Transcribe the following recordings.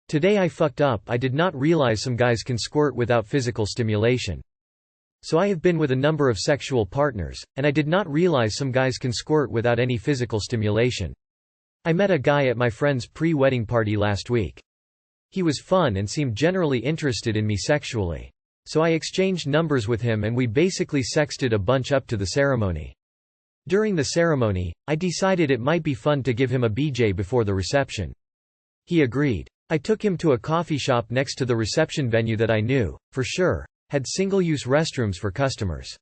Today I fucked up. I did not realize some guys can squirt without physical stimulation. So I have been with a number of sexual partners, and I did not realize some guys can squirt without any physical stimulation. I met a guy at my friend's pre-wedding party last week. He was fun and seemed generally interested in me sexually. So I exchanged numbers with him and we basically sexted a bunch up to the ceremony. During the ceremony, I decided it might be fun to give him a BJ before the reception. He agreed. I took him to a coffee shop next to the reception venue that I knew, for sure, had single-use restrooms for customers.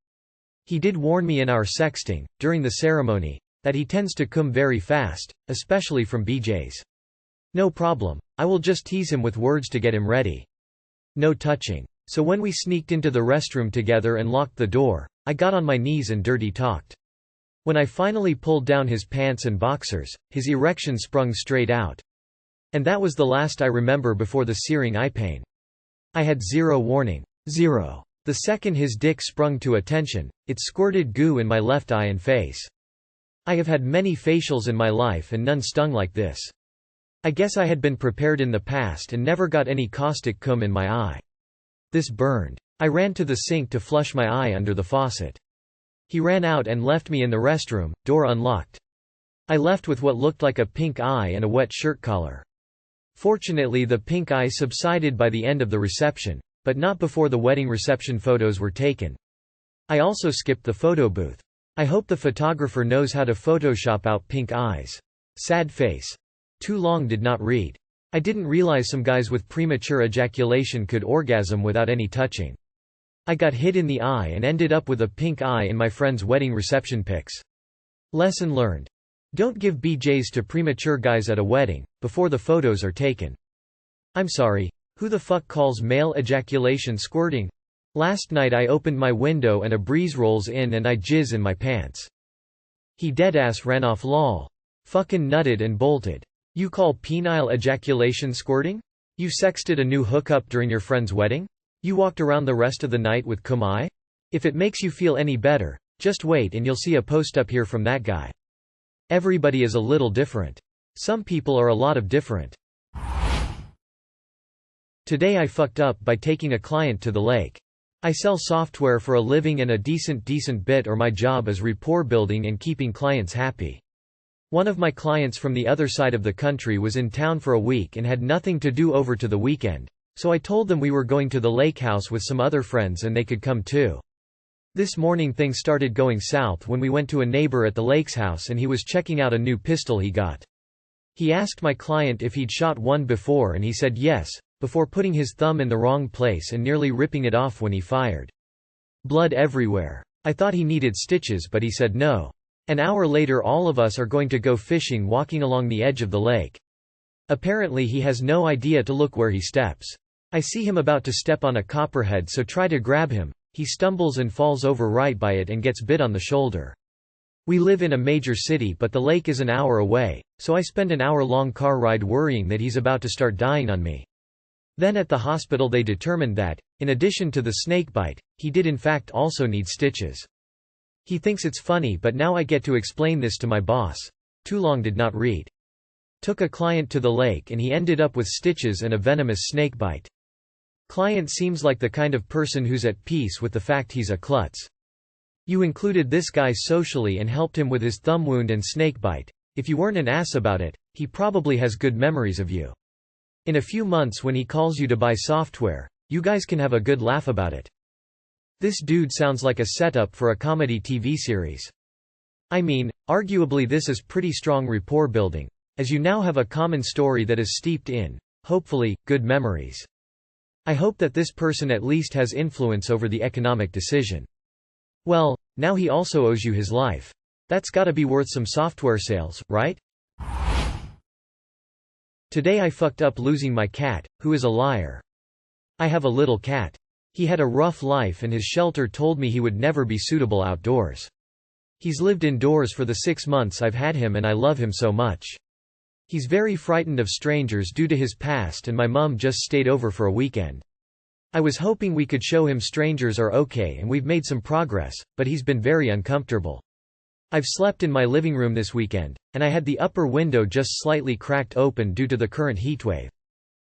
He did warn me in our sexting, during the ceremony, that he tends to come very fast, especially from BJs. No problem, I will just tease him with words to get him ready. No touching. So when we sneaked into the restroom together and locked the door, I got on my knees and dirty talked. When I finally pulled down his pants and boxers, his erection sprung straight out. And that was the last I remember before the searing eye pain. I had zero warning. Zero. The second his dick sprung to attention, it squirted goo in my left eye and face. I have had many facials in my life and none stung like this. I guess I had been prepared in the past and never got any caustic cum in my eye. This burned. I ran to the sink to flush my eye under the faucet. He ran out and left me in the restroom, door unlocked. I left with what looked like a pink eye and a wet shirt collar. Fortunately, the pink eye subsided by the end of the reception, but not before the wedding reception photos were taken. I also skipped the photo booth. I hope the photographer knows how to Photoshop out pink eyes. Sad face. Too long did not read. I didn't realize some guys with premature ejaculation could orgasm without any touching. I got hit in the eye and ended up with a pink eye in my friend's wedding reception pics. Lesson learned. Don't give BJs to premature guys at a wedding, before the photos are taken. I'm sorry, who the fuck calls male ejaculation squirting? Last night I opened my window and a breeze rolls in and I jizz in my pants. He deadass ran off lol. Fucking nutted and bolted. You call penile ejaculation squirting? You sexted a new hookup during your friend's wedding? You walked around the rest of the night with cum eye? If it makes you feel any better, just wait and you'll see a post up here from that guy. Everybody is a little different. Some people are a lot of different. Today I fucked up by taking a client to the lake. I sell software for a living and a decent bit or my job is rapport building and keeping clients happy. One of my clients from the other side of the country was in town for a week and had nothing to do over to the weekend, so I told them we were going to the lake house with some other friends and they could come too. This morning things started going south when we went to a neighbor at the lake's house and he was checking out a new pistol he got. He asked my client if he'd shot one before and he said yes, before putting his thumb in the wrong place and nearly ripping it off when he fired. Blood everywhere. I thought he needed stitches but he said no. An hour later all of us are going to go fishing walking along the edge of the lake. Apparently he has no idea to look where he steps. I see him about to step on a copperhead so try to grab him, he stumbles and falls over right by it and gets bit on the shoulder. We live in a major city but the lake is an hour away, so I spend an hour-long car ride worrying that he's about to start dying on me. Then at the hospital they determined that, in addition to the snakebite, he did in fact also need stitches. He thinks it's funny but now I get to explain this to my boss. Too long did not read. Took a client to the lake and he ended up with stitches and a venomous snakebite. Client seems like the kind of person who's at peace with the fact he's a klutz. You included this guy socially and helped him with his thumb wound and snakebite. If you weren't an ass about it, he probably has good memories of you. In a few months when he calls you to buy software, you guys can have a good laugh about it. This dude sounds like a setup for a comedy TV series. I mean, arguably this is pretty strong rapport building, as you now have a common story that is steeped in, hopefully, good memories. I hope that this person at least has influence over the economic decision. Well, now he also owes you his life. That's gotta be worth some software sales, right? Today I fucked up losing my cat, who is a liar. I have a little cat. He had a rough life and his shelter told me he would never be suitable outdoors. He's lived indoors for the 6 months I've had him and I love him so much. He's very frightened of strangers due to his past and my mum just stayed over for a weekend. I was hoping we could show him strangers are okay and we've made some progress, but he's been very uncomfortable. I've slept in my living room this weekend, and I had the upper window just slightly cracked open due to the current heatwave.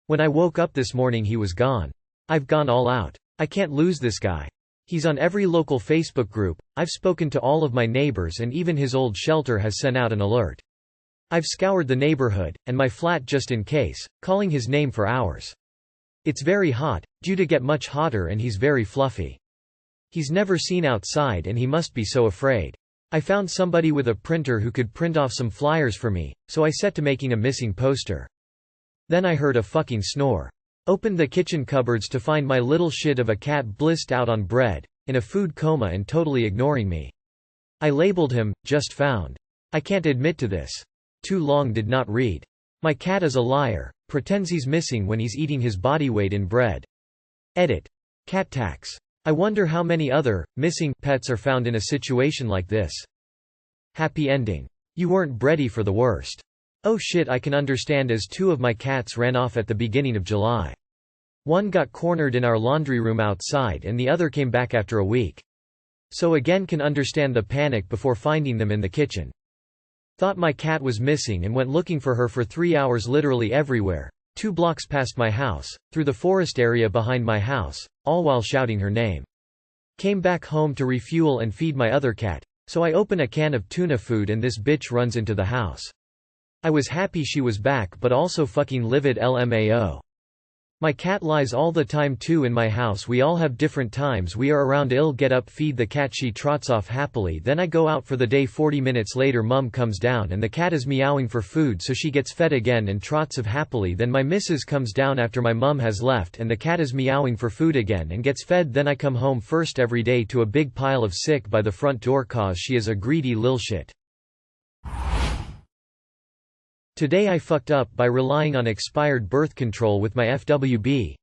When I woke up this morning he was gone. I've gone all out. I can't lose this guy. He's on every local Facebook group, I've spoken to all of my neighbors and even his old shelter has sent out an alert. I've scoured the neighborhood, and my flat just in case, calling his name for hours. It's very hot, due to get much hotter, and he's very fluffy. He's never seen outside and he must be so afraid. I found somebody with a printer who could print off some flyers for me, so I set to making a missing poster. Then I heard a fucking snore. Opened the kitchen cupboards to find my little shit of a cat blissed out on bread, in a food coma and totally ignoring me. I labeled him, just found. I can't admit to this. Too long did not read. My cat is a liar, pretends he's missing when he's eating his body weight in bread. Edit. Cat tax. I wonder how many other, missing, pets are found in a situation like this. Happy ending. You weren't ready for the worst. Oh shit, I can understand, as 2 of my cats ran off at the beginning of July. One got cornered in our laundry room outside and the other came back after a week. So again can understand the panic before finding them in the kitchen. Thought my cat was missing and went looking for her for 3 hours, literally everywhere, 2 blocks past my house, through the forest area behind my house, all while shouting her name. Came back home to refuel and feed my other cat, so I open a can of tuna food and this bitch runs into the house. I was happy she was back but also fucking livid LMAO. My cat lies all the time too in my house. We all have different times we are around. I'll get up, feed the cat, she trots off happily, then I go out for the day. 40 minutes later mum comes down and the cat is meowing for food, so she gets fed again and trots off happily. Then my missus comes down after my mum has left and the cat is meowing for food again and gets fed. Then I come home first every day to a big pile of sick by the front door cause she is a greedy lil shit. Today I fucked up by relying on expired birth control with my FWB.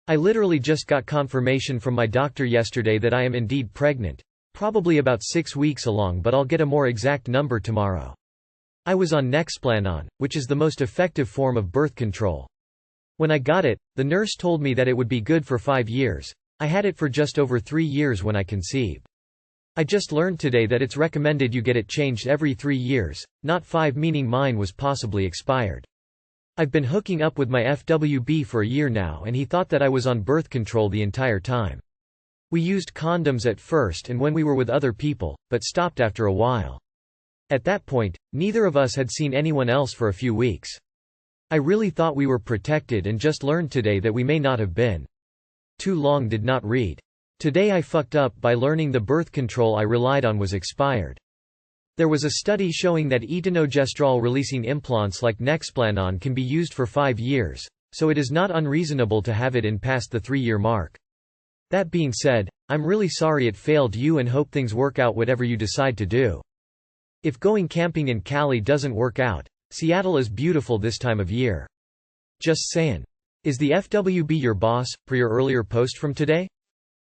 I literally just got confirmation from my doctor yesterday that I am indeed pregnant. Probably about 6 weeks along, but I'll get a more exact number tomorrow. I was on Nexplanon, which is the most effective form of birth control. When I got it, the nurse told me that it would be good for 5 years. I had it for just over 3 years when I conceived. I just learned today that it's recommended you get it changed every 3 years, not 5, meaning mine was possibly expired. I've been hooking up with my FWB for a year now and he thought that I was on birth control the entire time. We used condoms at first and when we were with other people, but stopped after a while. At that point, neither of us had seen anyone else for a few weeks. I really thought we were protected and just learned today that we may not have been. Too long did not read. Today I fucked up by learning the birth control I relied on was expired. There was a study showing that etinogestrel-releasing implants like Nexplanon can be used for 5 years, so it is not unreasonable to have it in past the 3-year mark. That being said, I'm really sorry it failed you and hope things work out whatever you decide to do. If going camping in Cali doesn't work out, Seattle is beautiful this time of year. Just saying. Is the FWB your boss, per your earlier post from today?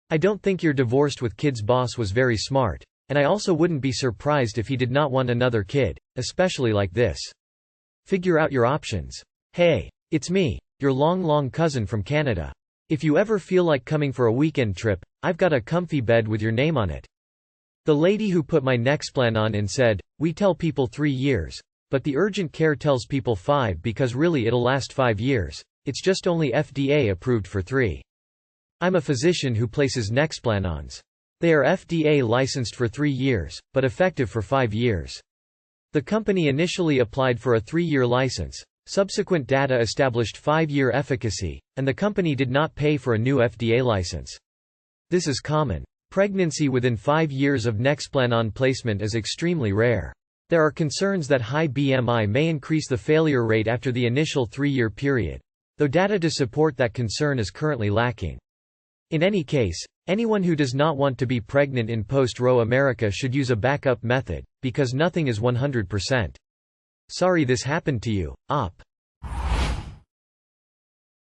I don't think your divorced with kids boss was very smart, and I also wouldn't be surprised if he did not want another kid, especially like this. Figure out your options. Hey, it's me, your long cousin from Canada. If you ever feel like coming for a weekend trip, I've got a comfy bed with your name on it. The lady who put my Nexplanon in said, we tell people 3 years, but the urgent care tells people 5 because really it'll last 5 years, it's just only FDA approved for 3. I'm a physician who places Nexplanons. They are FDA licensed for 3 years, but effective for 5 years. The company initially applied for a 3-year license, subsequent data established 5-year efficacy, and the company did not pay for a new FDA license. This is common. Pregnancy within 5 years of Nexplanon placement is extremely rare. There are concerns that high BMI may increase the failure rate after the initial 3-year period, though data to support that concern is currently lacking. In any case, anyone who does not want to be pregnant in post-Roe America should use a backup method, because nothing is 100%. Sorry this happened to you, Op.